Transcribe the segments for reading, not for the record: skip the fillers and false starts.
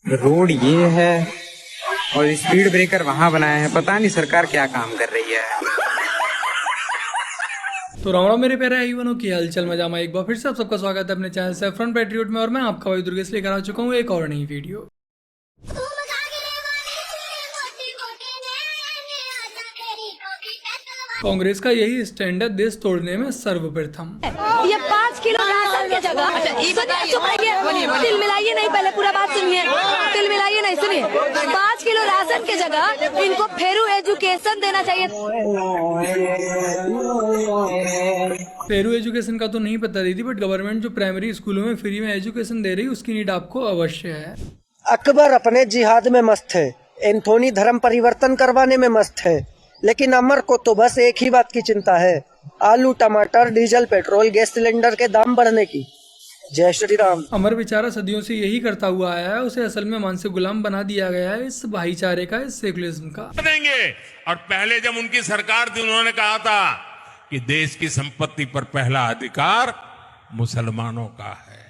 Road ये है और स्पीड ब्रेकर वहां बनाया है। पता नहीं सरकार क्या काम कर रही है। ये 5 किलो राशन की जगह तिल मिलाइए नहीं, पहले पूरा बात सुनिए। तिल मिलाइए नहीं, सुनिए। 5 किलो राशन की जगह इनको फेरू एजुकेशन देना चाहिए। फेरू एजुकेशन का तो नहीं पता दीदी, बट गवर्नमेंट जो प्राइमरी स्कूलों में फ्री में एजुकेशन दे रही है उसकी नीड आपको अवश्य है। अकबर अपने जिहाद में मस्त है, एंथोनी धर्म परिवर्तन करवाने में मस्त है, लेकिन अमर को तो बस एक ही बात की चिंता है, आलू टमाटर डीजल पेट्रोल गैस सिलेंडर के दाम बढ़ने की। जय श्री राम। अमर बेचारा सदियों से यही करता हुआ आया है, उसे असल में मानसिक गुलाम बना दिया गया है इस भाईचारे का, इस सेकुलरिज्म का। देंगे। और पहले जब उनकी सरकार थी उन्होंने कहा था कि देश की संपत्ति पर पहला अधिकार मुसलमानों का है।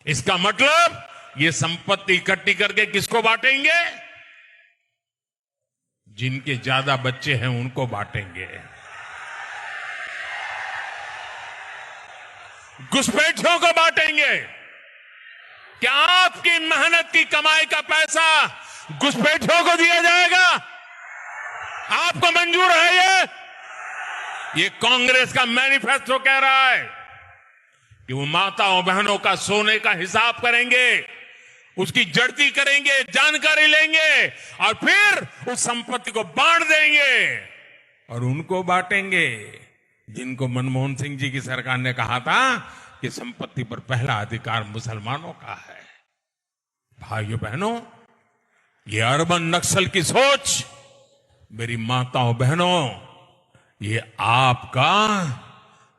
इसका मतलब ये संपत्ति इकट्ठी करके किसको बांटेंगे? जिनके ज्यादा बच्चे हैं उनको बांटेंगे। घुसपैठियों को बांटेंगे। क्या आपकी मेहनत की कमाई का पैसा घुसपैठियों को दिया जाएगा? आपको मंजूर है? ये कांग्रेस का मैनिफेस्टो कह रहा है कि वो माताओं बहनों का सोने का हिसाब करेंगे, उसकी जड़ती करेंगे, जानकारी लेंगे और फिर उस संपत्ति को बांट देंगे। और उनको बांटेंगे जिनको मनमोहन सिंह जी की सरकार ने कहा था कि संपत्ति पर पहला अधिकार मुसलमानों का है। भाइयों बहनों, ये अर्बन नक्सल की सोच, मेरी माताओं बहनों, ये आपका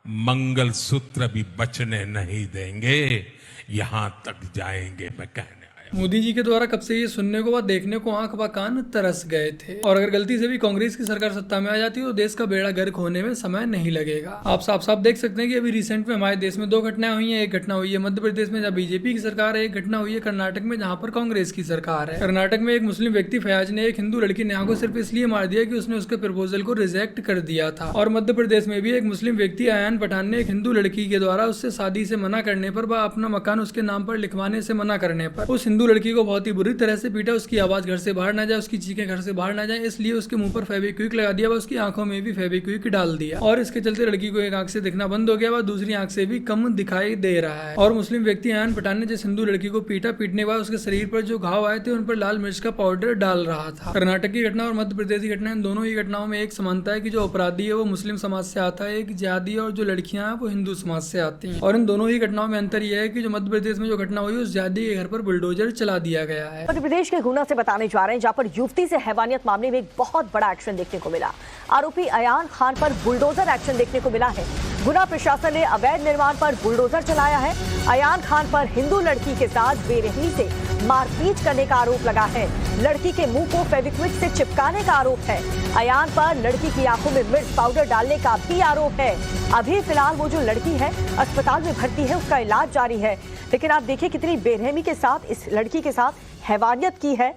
मंगलसूत्र भी बचने नहीं देंगे, यहां तक जाएंगे मैं कहने। मोदी जी के द्वारा कब से ये सुनने को बाद देखने को आंख व कान तरस गए थे। और अगर गलती से भी कांग्रेस की सरकार सत्ता में आ जाती है तो देश का बेड़ा गर्क होने में समय नहीं लगेगा। आप साफ साफ देख सकते हैं कि अभी रिसेंट में हमारे देश में 2 घटनाएं हुई हैं। एक घटना हुई है मध्य प्रदेश में जहाँ बीजेपी की सरकार है, एक घटना हुई है कर्नाटक में जहाँ पर कांग्रेस की सरकार है। कर्नाटक में एक मुस्लिम व्यक्ति फयाज ने एक हिंदू लड़की नेहा को सिर्फ इसलिए मार दिया कि उसने उसके प्रपोजल को रिजेक्ट कर दिया था। और मध्य प्रदेश में भी एक मुस्लिम व्यक्ति अयान पठान ने एक हिंदू लड़की के द्वारा उससे शादी से मना करने पर व अपना मकान उसके नाम पर लिखवाने से मना करने पर उस हिंदू लड़की को बहुत ही बुरी तरह से पीटा। उसकी आवाज घर से बाहर ना जाए, उसकी चीखें घर से बाहर ना जाए, इसलिए उसके मुंह पर फेविक्विक लगा दिया व उसकी आंखों में भी फेविक्विक डाल दिया। और इसके चलते लड़की को एक आंख से दिखना बंद हो गया व दूसरी आंख से भी कम दिखाई दे रहा है। और मुस्लिम व्यक्ति अयान पठान ने जिस हिंदू लड़की को पीटा, पीटने बाद उसके शरीर पर जो घाव आए थे उन पर लाल मिर्च का पाउडर डाल रहा था। कर्नाटक की घटना और मध्य प्रदेश की घटना, इन दोनों ही घटनाओं में एक समानता है कि जो अपराधी है वो मुस्लिम समाज से आता है, एक जिहादी, और जो लड़कियां हैं वो हिंदू समाज से आती हैं। और इन दोनों ही घटनाओं में अंतर यह है कि जो मध्य प्रदेश में जो घटना हुई उस जिहादी के घर पर बुलडोजर चला दिया गया है। मध्य प्रदेश के गुना से बताने जा रहे हैं जहां पर युवती से हैवानियत मामले में एक बहुत बड़ा एक्शन देखने को मिला। आरोपी अयान खान पर बुलडोजर एक्शन देखने को मिला है। गुना प्रशासन ने अवैध निर्माण पर बुलडोजर चलाया है। अयान खान पर हिंदू लड़की के साथ बेरहमी से मारपीट करने का आरोप लगा है। लड़की के मुंह को फेविक्विक से चिपकाने का आरोप है। अयान पर लड़की की आंखों में मिर्च पाउडर डालने का भी आरोप है। अभी फिलहाल वो जो लड़की है अस्पताल में भर्ती है, उसका इलाज जारी है। लेकिन आप देखिए कितनी बेरहमी के साथ इस लड़की के साथ हैवानियत की है।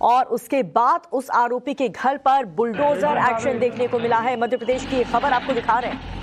और उसके बाद उस आरोपी के घर पर बुलडोजर एक्शन देखने को मिला है। मध्य प्रदेश की खबर आपको दिखा रहे हैं।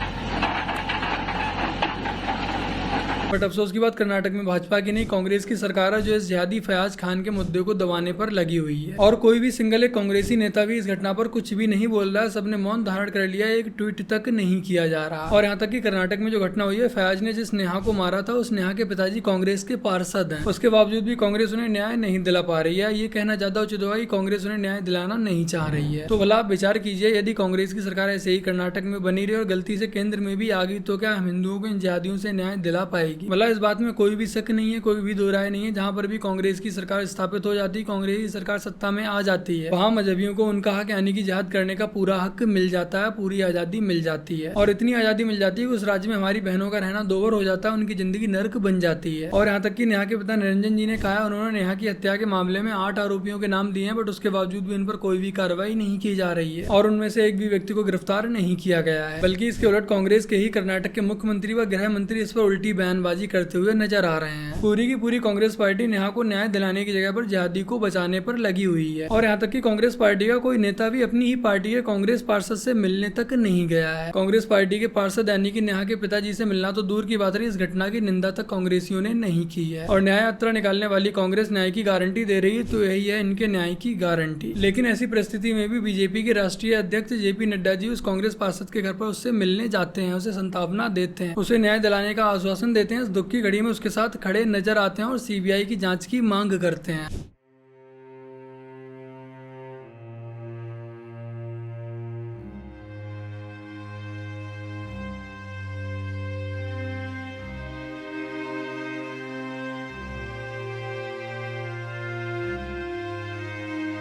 बट अफसोस की बात कर्नाटक में भाजपा की नहीं कांग्रेस की सरकार है जो इस जिहादी फयाज खान के मुद्दे को दबाने पर लगी हुई है। और कोई भी सिंगल एक कांग्रेसी नेता भी इस घटना पर कुछ भी नहीं बोल रहा है। सबने मौन धारण कर लिया, एक ट्वीट तक नहीं किया जा रहा। और यहाँ तक कि कर्नाटक में जो घटना हुई है, फयाज ने जिस नेहा को मारा था उस नेहा के पिताजी कांग्रेस के पार्षद हैं। उसके बावजूद भी कांग्रेस उन्हें न्याय नहीं दिला पा रही है। ये कहना ज्यादा उचित होगा कि कांग्रेस उन्हें न्याय दिलाना नहीं चाह रही है। तो भला आप विचार कीजिए, यदि कांग्रेस की सरकार ऐसे ही कर्नाटक में बनी रही और गलती से केंद्र में भी आ गई तो क्या हम हिंदुओं को इन जिहादियों से न्याय दिला पाएगी? भला इस बात में कोई भी शक नहीं है, कोई भी दो राय नहीं है। जहां पर भी कांग्रेस की सरकार स्थापित हो जाती, कांग्रेस की सरकार सत्ता में आ जाती है, वहां मजहबियों को उनका हक यानी कि जिहाद करने का पूरा हक मिल जाता है, पूरी आजादी मिल जाती है। और इतनी आजादी मिल जाती है कि उस राज्य में हमारी बहनों का रहना दोवर हो जाता है, उनकी जिंदगी नर्क बन जाती है। और यहाँ तक कि नेहा के पिता निरंजन जी ने कहा, उन्होंने नेहा की हत्या के मामले में 8 आरोपियों के नाम दिए हैं, बट उसके बावजूद भी इन पर कोई भी कार्रवाई नहीं की जा रही है और उनमें से एक भी व्यक्ति को गिरफ्तार नहीं किया गया है। बल्कि इसके उलट कांग्रेस के ही कर्नाटक के मुख्यमंत्री व गृह मंत्री इस पर उल्टी बयान बयानबाजी करते हुए नजर आ रहे हैं। पूरी की पूरी कांग्रेस पार्टी नेहा को न्याय दिलाने की जगह पर जिहादी को बचाने पर लगी हुई है और यहाँ तक कि कांग्रेस पार्टी का कोई नेता भी अपनी ही पार्टी के कांग्रेस पार्षद से मिलने तक नहीं गया है। कांग्रेस पार्टी के पार्षद यानी कि नेहा के पिताजी से मिलना तो दूर की बात रही, इस घटना की निंदा तक कांग्रेसियों ने नहीं की है। और न्याय यात्रा निकालने वाली कांग्रेस न्याय की गारंटी दे रही है तो यही है इनके न्याय की गारंटी। लेकिन ऐसी परिस्थिति में भी बीजेपी के राष्ट्रीय अध्यक्ष जेपी नड्डा जी उस कांग्रेस पार्षद के घर पर उससे मिलने जाते हैं, उसे सांत्वना देते हैं, उसे न्याय दिलाने का आश्वासन देते हैं, इस दुख की घड़ी में उसके साथ खड़े नजर आते हैं और सीबीआई की जांच की मांग करते हैं।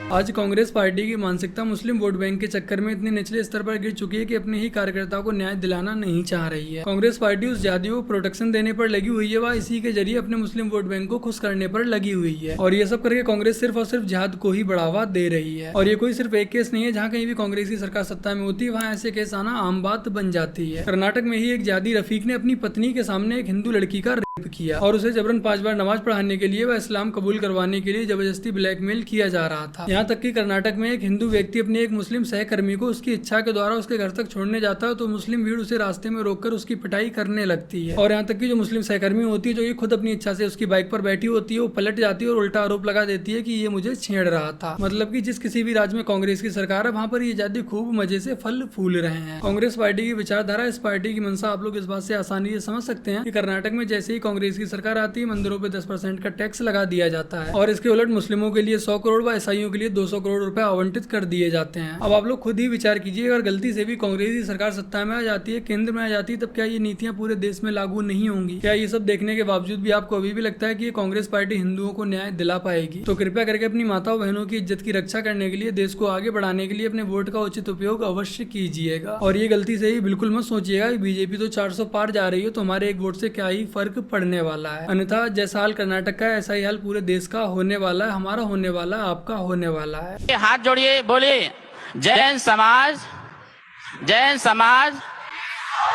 आज कांग्रेस पार्टी की मानसिकता मुस्लिम वोट बैंक के चक्कर में इतने निचले स्तर पर गिर चुकी है कि अपने ही कार्यकर्ताओं को न्याय दिलाना नहीं चाह रही है। कांग्रेस पार्टी उस जिहादियों को प्रोटेक्शन देने पर लगी हुई है, वह इसी के जरिए अपने मुस्लिम वोट बैंक को खुश करने पर लगी हुई है और ये सब करके कांग्रेस सिर्फ और सिर्फ जिहाद को ही बढ़ावा दे रही है। और ये कोई सिर्फ एक केस नहीं है, जहाँ कहीं भी कांग्रेस की सरकार सत्ता में होती है वहाँ ऐसे केस आना आम बात बन जाती है। कर्नाटक में ही एक जिहादी रफीक ने अपनी पत्नी के सामने एक हिंदू लड़की का रेप किया और उसे जबरन 5 बार नमाज पढ़ाने के लिए व इस्लाम कबूल करवाने के लिए जबरदस्ती ब्लैकमेल किया जा रहा था। यहाँ तक कि कर्नाटक में एक हिंदू व्यक्ति अपने एक मुस्लिम सहकर्मी को उसकी इच्छा के द्वारा उसके घर तक छोड़ने जाता है तो मुस्लिम भीड़ उसे रास्ते में रोककर उसकी पिटाई करने लगती है। और यहाँ तक कि जो मुस्लिम सहकर्मी होती है, जो कि खुद अपनी इच्छा से उसकी बाइक पर बैठी होती है, वो पलट जाती है और उल्टा आरोप लगा देती है कि ये मुझे छेड़ रहा था। मतलब कि जिस किसी भी राज्य में कांग्रेस की सरकार है वहाँ पर ये जाति खूब मजे से फल फूल रहे हैं। कांग्रेस पार्टी की विचारधारा, इस पार्टी की मंशा आप लोग इस बात से आसानी से समझ सकते हैं कि कर्नाटक में जैसे ही कांग्रेस की सरकार आती है मंदिरों पे 10% का टैक्स लगा दिया जाता है और इसके उलट मुस्लिमों के लिए 100 करोड़ व ईसाइयों के लिए 200 करोड़ रुपए आवंटित कर दिए जाते हैं। अब आप लोग खुद ही विचार कीजिए, अगर गलती से भी कांग्रेस की सरकार सत्ता में आ जाती है, केंद्र में आ जाती है, तब क्या ये नीतियां पूरे देश में लागू नहीं होंगी? क्या ये सब देखने के बावजूद भी आपको अभी भी लगता है कि ये कांग्रेस पार्टी हिंदुओं को न्याय दिला पाएगी? तो कृपया करके अपनी माताओं बहनों की इज्जत की रक्षा करने के लिए, देश को आगे बढ़ाने के लिए अपने वोट का उचित उपयोग अवश्य कीजिएगा। और ये गलती से ही बिल्कुल मत सोचिएगा कि बीजेपी तो 400 पार जा रही है तो हमारे एक वोट से क्या ही फर्क पड़ने वाला है। अन्यथा जैसा हाल कर्नाटक का ऐसा ही हाल पूरे देश का होने वाला है, हमारा होने वाला है, आपका होने वाला है। हाथ जोड़िए, बोलिए जैन समाज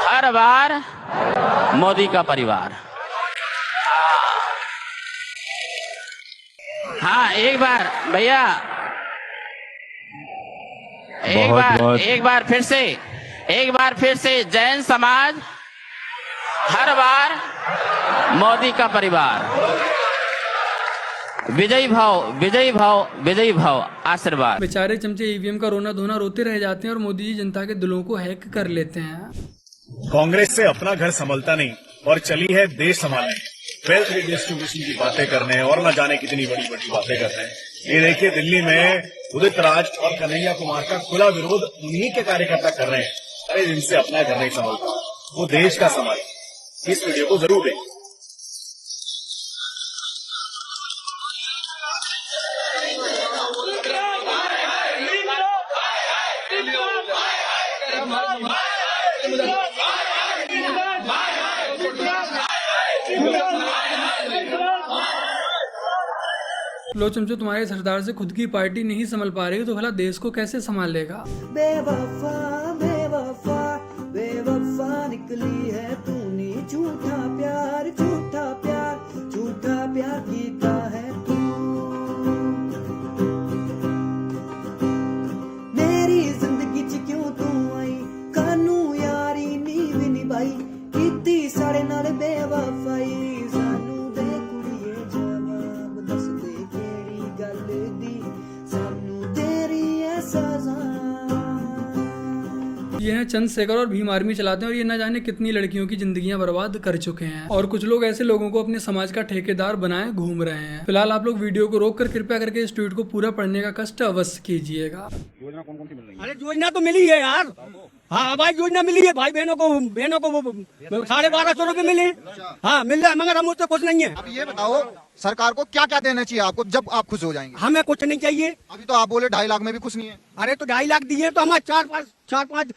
हर बार मोदी का परिवार। हाँ, एक बार भैया, एक बार फिर से जैन समाज हर बार मोदी का परिवार। विजयी भाव आशीर्वाद। बेचारे चमचे ईवीएम का रोना धोना रोते रह जाते हैं और मोदी जी जनता के दिलों को हैक कर लेते हैं। कांग्रेस से अपना घर संभलता नहीं और चली है देश संभालने, वेल्थ रिडिस्ट्रीब्यूशन की बातें करने और न जाने कितनी बड़ी बड़ी बातें करते हैं। ये देखिए दिल्ली में उदित राज और कन्हैया कुमार का खुला विरोध उन्हीं के कार्यकर्ता कर रहे हैं। अरे जिनसे अपना घर नहीं संभलता वो देश का संभाले। इस वीडियो को जरूर देखें। लो चमचो, तुम्हारे सरदार से खुद की पार्टी नहीं संभल पा रही तो भला देश को कैसे संभालेगा? बेवफा बेवफा बेवफा निकली है तूने, झूठा प्यार कीता है तू। मेरी जिंदगी च क्यों तू आई, कानू यारी नी भी निभाई, कीती साढ़े नाल बेवफाई। सानू दे कुड़िए जवाब दस दे केड़ी गल दी, सानू तेरी है सजा। ये हैं चंद्रशेखर और भीम आर्मी चलाते हैं और ये न जाने कितनी लड़कियों की जिंदगियां बर्बाद कर चुके हैं और कुछ लोग ऐसे लोगों को अपने समाज का ठेकेदार बनाए घूम रहे हैं। फिलहाल आप लोग वीडियो को रोक कर कृपया करके इस ट्वीट को पूरा पढ़ने का कष्ट अवश्य कीजिएगा। योजना कौन कौन सी मिल रही है? अरे योजना तो मिली है यार, हाँ भाई योजना मिली है, भाई बहनों को 1250 रुपए मिले। हाँ मिल रहा है, मगर हम उससे खुश नहीं है। अब ये बताओ सरकार को क्या क्या देना चाहिए आपको जब आप खुश हो जाएंगे? हमें कुछ नहीं चाहिए। अभी तो आप बोले 2.5 लाख में भी खुश नहीं है। अरे तो 2.5 लाख दिए तो हमारे 4-5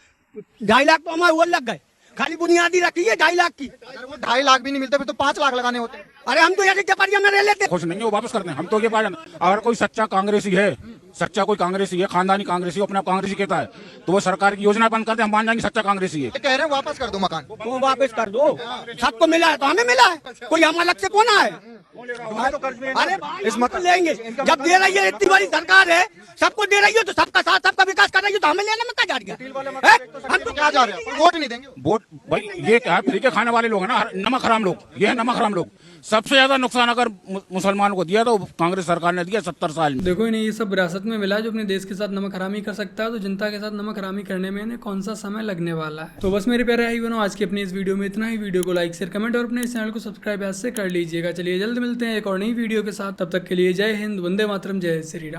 2.5 लाख तो हमारे वो लग गए, खाली बुनियादी रखी है 2.5 लाख की। अगर वो 2.5 लाख भी नहीं मिलते फिर तो 5 लाख लगाने होते। अरे हम तो ऐसे चपरिया में रह लेते। खुश नहीं है, वो वापस करते हैं। हम तो ये अगर कोई सच्चा कांग्रेसी है सच्चा कोई कांग्रेसी है, खानदानी कांग्रेसी अपने आप कांग्रेसी कहता है, तो वो सरकार की योजना बंद कर दे, हम मान जाएंगे सच्चा कांग्रेसी है। कह रहे हैं वापस कर दो मकान। तो वापस कर दो, सबको मिला है तो हमें मिला है, कोई हम अलग से कौन है? अरे भाई इस मत लेंगे, जब दे रही है इतनी बड़ी सरकार है, सबको दे रही है तो सबका साथ सबका विकास कर रही है, तो हमें लेने में क्या जा रही है? हम तो क्या जा रहे हैं, वोट नहीं देंगे। वोट भाई ये क्या है, फ्री के खाने वाले लोग है ना, नमक हराम लोग, ये है नमक हराम लोग। सबसे ज्यादा नुकसान अगर मुसलमानों को दिया तो कांग्रेस सरकार ने दिया 70 साल में। देखो इन्हें ये सब विरासत में मिला है, जो अपने देश के साथ नमक हरामी कर सकता है, तो जनता के साथ नमक हरामी करने में इन्हें कौन सा समय लगने वाला है। तो बस मेरे प्यारे भाई बहनों, आज की अपनी इस वीडियो में इतना ही। वीडियो को लाइक शेयर कमेंट और अपने इस चैनल को सब्सक्राइब आज से कर लीजिएगा। चलिए जल्द मिलते हैं एक और नई वीडियो के साथ, तब तक के लिए जय हिंद, वंदे मातरम, जय श्री राम।